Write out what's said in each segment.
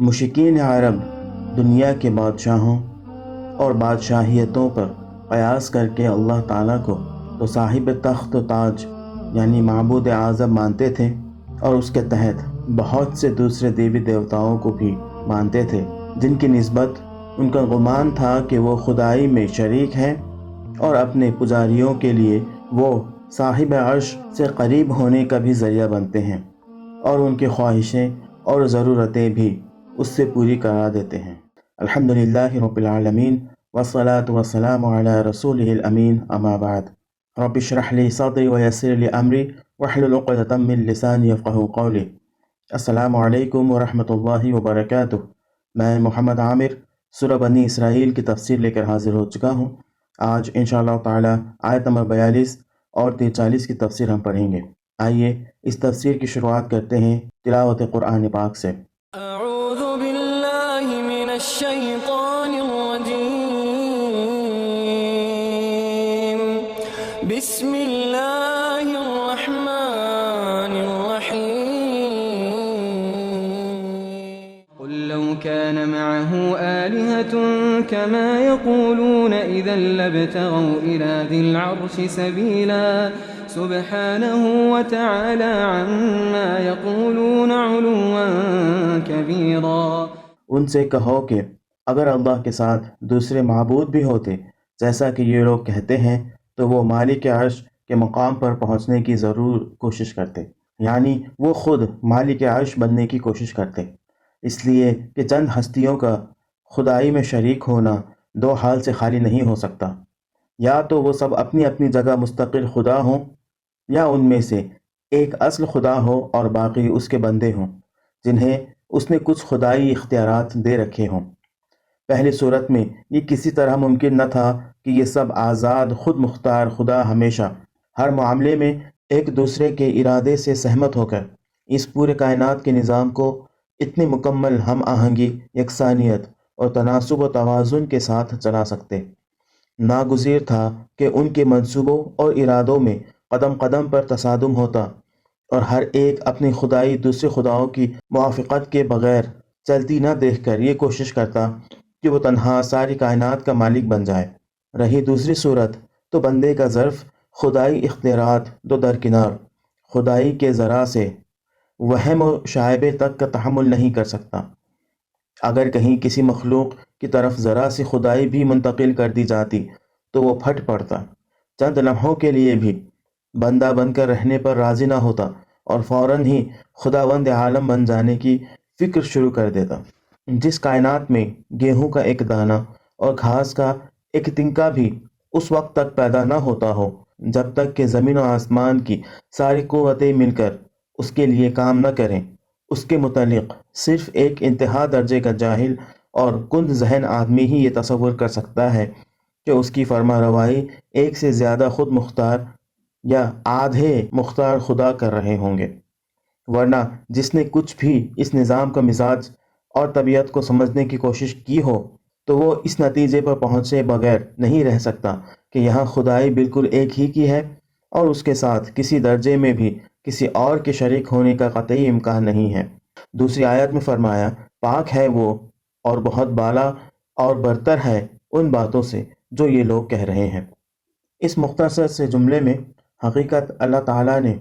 مشرکین عرب دنیا کے بادشاہوں اور بادشاہیتوں پر قیاس کر کے اللہ تعالیٰ کو تو صاحب تخت و تاج یعنی معبود اعظم مانتے تھے، اور اس کے تحت بہت سے دوسرے دیوی دیوتاؤں کو بھی مانتے تھے، جن کی نسبت ان کا گمان تھا کہ وہ خدائی میں شریک ہیں اور اپنے پجاریوں کے لیے وہ صاحب عرش سے قریب ہونے کا بھی ذریعہ بنتے ہیں، اور ان کی خواہشیں اور ضرورتیں بھی اس سے پوری کرا دیتے ہیں۔ الحمدللہ رب العالمین والصلاة والسلام علی رسولہ الامین، اما بعد۔ رب اشرح لی صدری ویسر لی امری واحلل عقدۃ من لسانی یفقہوا قولی۔ السلام علیکم ورحمۃ اللہ وبرکاتہ۔ میں محمد عامر سورہ بنی اسرائیل کی تفسیر لے کر حاضر ہو چکا ہوں۔ آج انشاءاللہ تعالی آیت نمبر 42 اور 43 کی تفسیر ہم پڑھیں گے۔ آئیے اس تفسیر کی شروعات کرتے ہیں تلاوت قرآن پاک سے۔ اعوذ باللہ من الشیطان الرجیم، بسم اللہ الرحمن الرحیم۔ قل لو كان معه آلهة كما يقولون إذا لابتغوا إلى ذي العرش سبيلا سبحانه وتعالى عما يقولون علوا كبيرا۔ ان سے کہو کہ اگر اللہ کے ساتھ دوسرے معبود بھی ہوتے جیسا کہ یہ لوگ کہتے ہیں تو وہ مالک عرش کے مقام پر پہنچنے کی ضرور کوشش کرتے، یعنی وہ خود مالک عرش بننے کی کوشش کرتے، اس لیے کہ چند ہستیوں کا خدائی میں شریک ہونا دو حال سے خالی نہیں ہو سکتا، یا تو وہ سب اپنی اپنی جگہ مستقل خدا ہوں، یا ان میں سے ایک اصل خدا ہو اور باقی اس کے بندے ہوں جنہیں اس نے کچھ خدائی اختیارات دے رکھے ہوں۔ پہلی صورت میں یہ کسی طرح ممکن نہ تھا کہ یہ سب آزاد خود مختار خدا ہمیشہ ہر معاملے میں ایک دوسرے کے ارادے سے سہمت ہو کر اس پورے کائنات کے نظام کو اتنی مکمل ہم آہنگی، یکسانیت اور تناسب و توازن کے ساتھ چلا سکتے۔ ناگزیر تھا کہ ان کے منصوبوں اور ارادوں میں قدم قدم پر تصادم ہوتا، اور ہر ایک اپنی خدائی دوسرے خداؤں کی موافقت کے بغیر چلتی نہ دیکھ کر یہ کوشش کرتا کہ وہ تنہا ساری کائنات کا مالک بن جائے۔ رہی دوسری صورت تو بندے کا ظرف خدائی اختیارات دو درکنار خدائی کے ذرا سے وہم و شائبے تک کا تحمل نہیں کر سکتا۔ اگر کہیں کسی مخلوق کی طرف ذرا سی خدائی بھی منتقل کر دی جاتی تو وہ پھٹ پڑتا، چند لمحوں کے لیے بھی بندہ بن کر رہنے پر راضی نہ ہوتا اور فوراً ہی خداوند عالم بن جانے کی فکر شروع کر دیتا۔ جس کائنات میں گیہوں کا ایک دانہ اور گھاس کا ایک تنکا بھی اس وقت تک پیدا نہ ہوتا ہو جب تک کہ زمین و آسمان کی ساری قوتیں مل کر اس کے لیے کام نہ کریں، اس کے متعلق صرف ایک انتہا درجے کا جاہل اور کند ذہن آدمی ہی یہ تصور کر سکتا ہے کہ اس کی فرما روائی ایک سے زیادہ خود مختار یا آدھے مختار خدا کر رہے ہوں گے، ورنہ جس نے کچھ بھی اس نظام کا مزاج اور طبیعت کو سمجھنے کی کوشش کی ہو تو وہ اس نتیجے پر پہنچے بغیر نہیں رہ سکتا کہ یہاں خدائی بالکل ایک ہی کی ہے اور اس کے ساتھ کسی درجے میں بھی کسی اور کے شریک ہونے کا قطعی امکان نہیں ہے۔ دوسری آیت میں فرمایا، پاک ہے وہ اور بہت بالا اور برتر ہے ان باتوں سے جو یہ لوگ کہہ رہے ہیں۔ اس مختصر سے جملے میں حقیقت اللہ تعالیٰ نے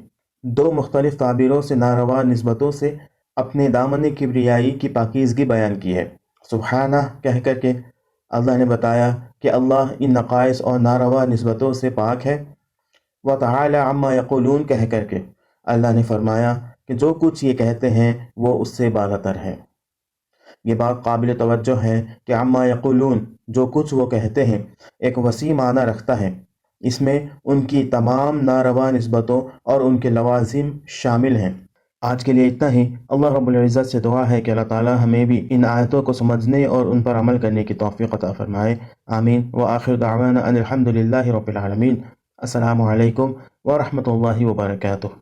دو مختلف تعبیروں سے ناروا نسبتوں سے اپنے دامن کبریائی کی پاکیزگی بیان کی ہے۔ سبحانہ کہہ کر کے اللہ نے بتایا کہ اللہ ان نقائص اور ناروا نسبتوں سے پاک ہے، وتعالی عما یقولون کہہ کر کے اللہ نے فرمایا کہ جو کچھ یہ کہتے ہیں وہ اس سے بالاتر ہے۔ یہ بات قابل توجہ ہے کہ عما یقولون جو کچھ وہ کہتے ہیں ایک وسیع معنی رکھتا ہے، اس میں ان کی تمام ناروا نسبتوں اور ان کے لوازم شامل ہیں۔ آج کے لیے اتنا ہی۔ اللہ رب العزت سے دعا ہے کہ اللہ تعالی ہمیں بھی ان آیتوں کو سمجھنے اور ان پر عمل کرنے کی توفیق عطا فرمائے، آمین۔ وآخر دعوانا ان الحمدللہ رب العالمین۔ السلام علیکم ورحمۃ اللہ وبرکاتہ۔